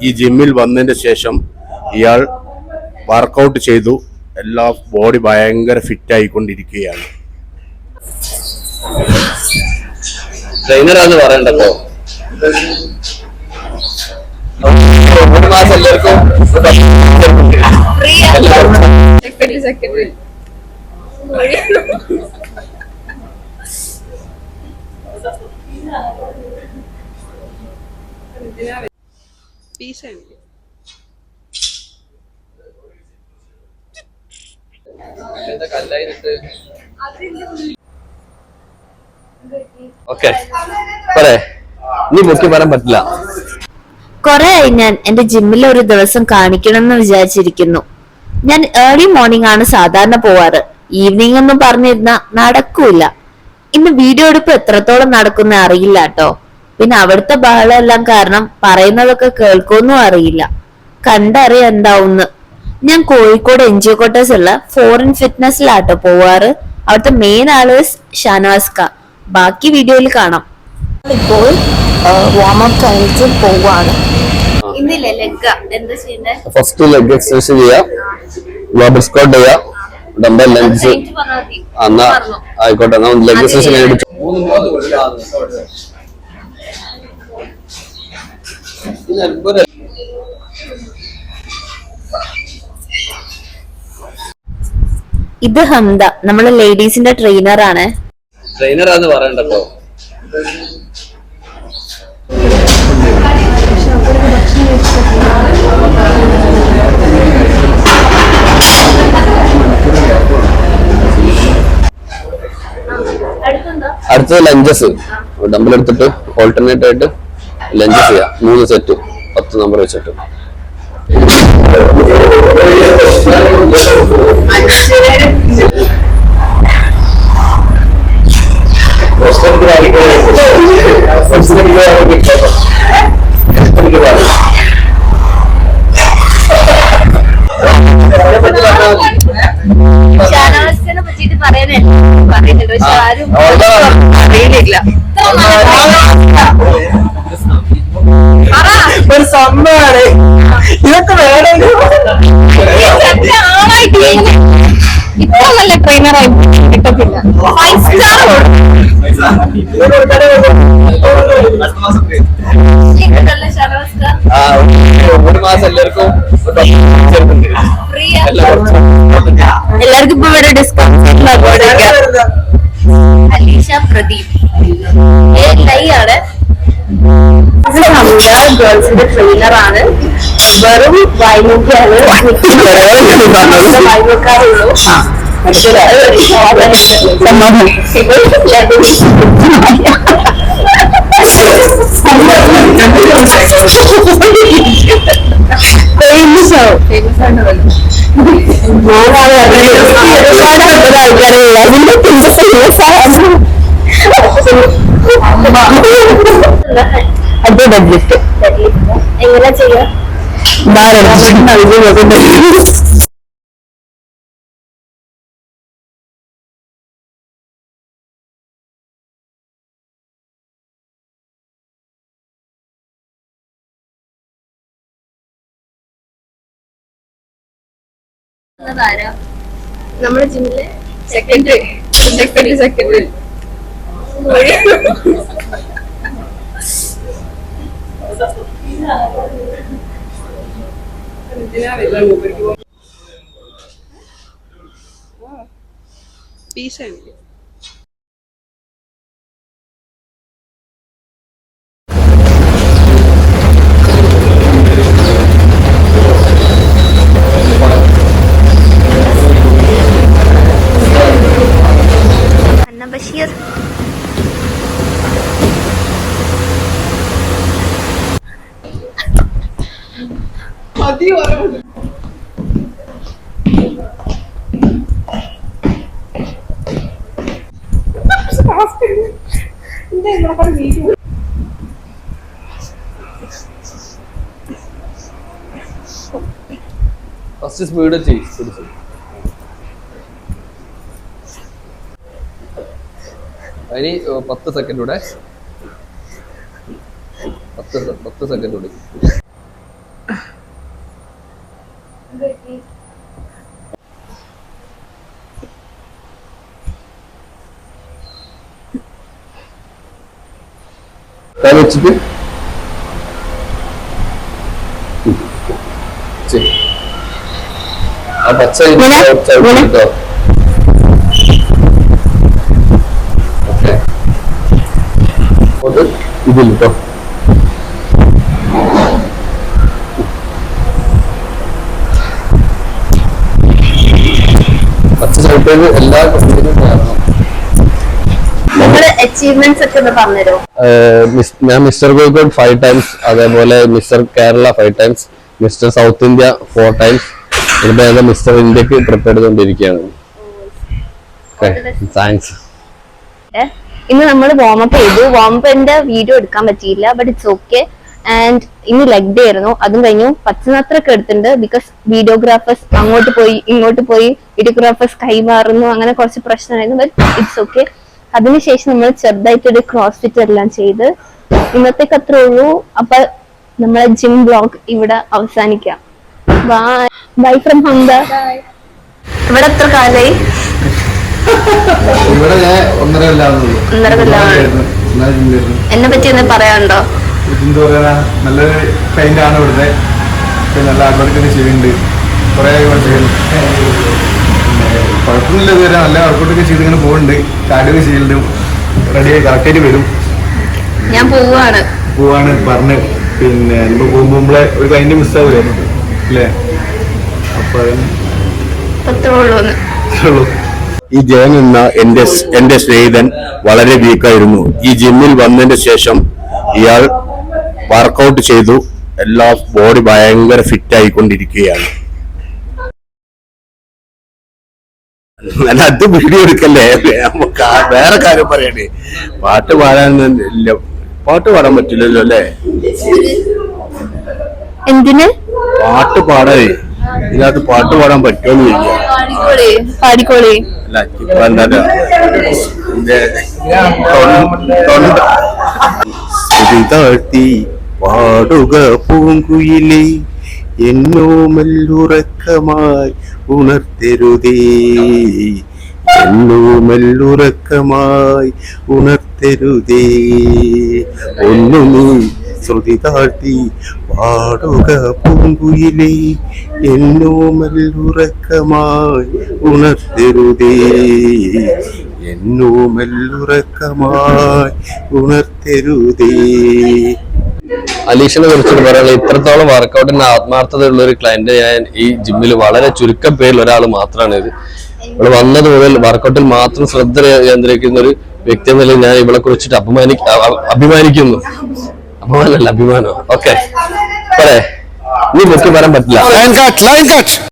ഈ ജിമ്മിൽ വന്നതിന് ശേഷം ഇയാൾ വർക്കൗട്ട് ചെയ്തു. എല്ലാ ബോഡി ഭയങ്കര ഫിറ്റ് ആയിക്കൊണ്ടിരിക്കുകയാണ്. ട്രെയിനറാന്ന് പറയണ്ടപ്പോ ഒരു മാസം എല്ലാവർക്കും ഓക്കെ നീ പൊക്കി പറയാൻ പറ്റില്ല. കൊറേ ആയി ഞാൻ എന്റെ ജിമ്മിൽ ഒരു ദിവസം കാണിക്കണം എന്ന് വിചാരിച്ചിരിക്കുന്നു. ഞാൻ ഏർലി മോർണിംഗ് ആണ് സാധാരണ പോവാറ്. ഈവനിങ് ഒന്നും പറഞ്ഞിരുന്ന നടക്കൂല. ഇന്ന് വീഡിയോ എടുപ്പ് എത്രത്തോളം നടക്കുന്ന അറിയില്ല കേട്ടോ. പിന്നെ അവിടുത്തെ ബഹളം എല്ലാം കാരണം പറയുന്നതൊക്കെ കേൾക്കുമെന്നും അറിയില്ല. കണ്ടറിയാം എന്താവുന്ന്. ഞാൻ കോഴിക്കോട് NGO ക്വാർട്ടേഴ്സ് ഉള്ള ഫോറിൻ ഫിറ്റ്നസ്സിലാട്ടോ പോവാറ്. അവിടുത്തെ മെയിൻ ആള് ഷാനവാസ്ക. ബാക്കി വീഡിയോയിൽ കാണാം. ഇപ്പോൾ വാമപ്പ് കഴിച്ച് പോവാണ്. ഇന്നില്ലേ ലെഗ് എന്താ ചെയ്യണ്ടേ? ഫസ്റ്റ് ലെഗ് എക്സർസൈസ് ചെയ്യാം, ഗ്ലോബൽ സ്ക്വാട്ട് ചെയ്യാം, ഡംബൽ ലഞ്ച്. എന്നാ ആയിക്കോട്ടെ, ലെഗ് എക്സർസൈസ് ഇത് ഹംദ, നമ്മളെ ലേഡീസിന്റെ ട്രെയിനർ ആണ്. ട്രെയിനറാന്ന് പറയണ്ടപ്പോ അടുത്തത് ലഞ്ചസ്. ഡംബൽ എടുത്തിട്ട് ഓൾട്ടർനേറ്റ് ആയിട്ട് ലഞ്ചസ് ചെയ്യാം. 3 സെറ്റ് 10 നമ്പർ വെച്ചിട്ട്. ഷാനവാസിനെ പറ്റിട്ട് പറയുന്നുണ്ട്, പക്ഷെ ആരും അറിയില്ല. ഒരു സംഭവമാണ് ഇതൊക്കെ വേണം. ഇപ്പൊ നല്ല ട്രെയിനറായി കിട്ടത്തില്ല. 5 സ്റ്റാർ ഒരു മാസം എല്ലാവർക്കും എല്ലാവർക്കും ഇപ്പൊ ഇവിടെ ഡിസ്കൗണ്ട്. അലീഷ പ്രദീപ് ആണ്. ഗേൾസിന്റെ ട്രെയിനറാണ്. വെറും വൈമുഖ്യാണ്. വൈമുഖാറുള്ളൂ. എങ്ങനെ ചെയ്യാം? നമ്മുടെ ജിമ്മിലെ സെക്രട്ടറി. ബഷീർ ഫസ്റ്റ് സ്പീഡ് ചെയ്യും. അതിന് 10 സെക്കൻഡ് കൂടെ 10 സെക്കൻഡ് കൂടി. വെച്ചിട്ട് ആ പച്ച കേട്ടോ. ഇതിൽ കേട്ടോ. പച്ച ചവിട്ടേത് എല്ലാ കുട്ടികളും കാരണം. നിങ്ങളുടെ അച്ചീവ്മെന്റ്സ് ഒക്കെ ഒന്ന് പറഞ്ഞുതരോ? ഞാൻ മിസ്റ്റർ കോഴിക്കോട് 5 times, അതേപോലെ mister Kerala 5 times, mister south India 4 times, ഇതിന്റെ മിസ്റ്റർ ഇന്ത്യക്ക് പ്രിപ്പയർ ചെയ്തുകൊണ്ടിരിക്കുകയാണ്. താങ്ക്സ്. ഇന്ന് നമ്മൾ വാമപ്പ് ചെയ്തു. വാമപ്പിന്റെ വീഡിയോ എടുക്കാൻ പറ്റിയില്ല, ബട്ട് ഇറ്റ്സ് ഓക്കെ. ആൻഡ് ഇന്ന് ലെഗ് ഡേ ആയിരുന്നു, അതും കഴിഞ്ഞു. പച്ചനാത്രൊക്കെ എടുത്തിട്ടുണ്ട് ബിക്കോസ് വീഡിയോഗ്രാഫേഴ്സ് അങ്ങോട്ട് പോയി ഇങ്ങോട്ട് പോയി, വീഡിയോഗ്രാഫേഴ്സ് കൈമാറുന്നു, അങ്ങനെ കുറച്ച് പ്രശ്നമായിരുന്നു. But it's okay. അതിനുശേഷം നമ്മൾ ചെറുതായിട്ടൊരു ക്രോസ് ഫിറ്റ് എല്ലാം ചെയ്ത് ഇന്നത്തേക്ക് അത്രേ ഉള്ളൂ. അപ്പൊ നമ്മളെ ജിം ബ്ലോഗ് ഇവിടെ അവസാനിക്കാം. Bye bye from Hamda. ഇവിടെ എത്ര കാലായി? ഇവിടെ ഞാൻ 1.5 കൊല്ലം. എന്നെ പറ്റി ഒന്ന് പറയാനുണ്ടോ? എന്താ പറയാ, നല്ലൊരു ക്ലൈന്റ് ആണ് ഇവിടുത്തെ. നല്ല ആർക്കൊക്കെ ചെയ്യുന്നുണ്ട്, കുറെ കുഴപ്പമൊന്നുമില്ല. ഇതുവരെ നല്ല വർക്കൗട്ടൊക്കെ ചെയ്ത് ഇങ്ങനെ പോകുന്നുണ്ട്. കാർഡിയൊക്കെ ചെയ്യലും റെഡിയായി കറക്റ്റായിട്ട് വരും. ഞാൻ പോവാണ് പറഞ്ഞ്. പിന്നെ ഇപ്പൊ പോകുമ്പോ നമ്മളെ ഒരു ക്ലൈന്റ് മിസ്സാവൂലേ അല്ലേ? അപ്പൊ അത്രേ ഉള്ളൂ. ഈ ജയൻ എന്ന എന്റെ സ്നേഹിതൻ വളരെ വീക്കായിരുന്നു. ഈ ജിമ്മിൽ വന്നതിന് ശേഷം ഇയാൾ വർക്കൗട്ട് ചെയ്തു, എല്ലാ ബോഡി ഭയങ്കര ഫിറ്റ് ആയിക്കൊണ്ടിരിക്കുകയാണ്. അല്ല, അത് വീഡിയോ എടുക്കല്ലേ, നമുക്ക് വേറെ കാര്യം പറയണേ. പാട്ട് പാടാൻ പറ്റില്ലല്ലോ അല്ലേ? എന്തിന് പാട്ട് പാടാനേ, ഇതിനകത്ത് പാട്ട് പാടാൻ പറ്റുമോന്ന് ചോദിക്കാം. പാടിക്കോളി. അല്ല, ഇപ്പൊ എന്താ താഴ്ത്തി പാടുക പൂങ്കുയിലേ, എന്നോമല്ലുറക്കമായി ഉണർത്തരുതേ, എന്നോമല്ലുറക്കമായി ഉണർത്തരുതേ. ഒന്നു നീ ശ്രുതി താഴ്ത്തി പാടുക പൂങ്കുയിലേ, എന്നോമല്ലുറക്കമായി ഉണർത്തരുതേ, എന്നോമല്ലുറക്കമായി ഉണർത്തരുതേ. അലീഷിനെ കുറിച്ചിട്ട് പറയാനുള്ളത്, ഇത്രത്തോളം വർക്കൗട്ടിന് ആത്മാർത്ഥത ഉള്ള ഒരു ക്ലയന്റ് ഞാൻ ഈ ജിമ്മിൽ വളരെ ചുരുക്കം പേരിൽ ഒരാൾ മാത്രമാണ്. ഇവിടെ വന്നത് മുതൽ വർക്കൗട്ടിൽ മാത്രം ശ്രദ്ധ കേന്ദ്രീകരിക്കുന്ന ഒരു വ്യക്തി എന്ന നിലയിൽ ഞാൻ ഇവളെ കുറിച്ചിട്ട് അഭിമാനിക്കുന്നു. അഭിമാനമല്ല, അഭിമാനം. ഓക്കെ, പറയേ, നീ പൊക്കി പറയാൻ പറ്റില്ല.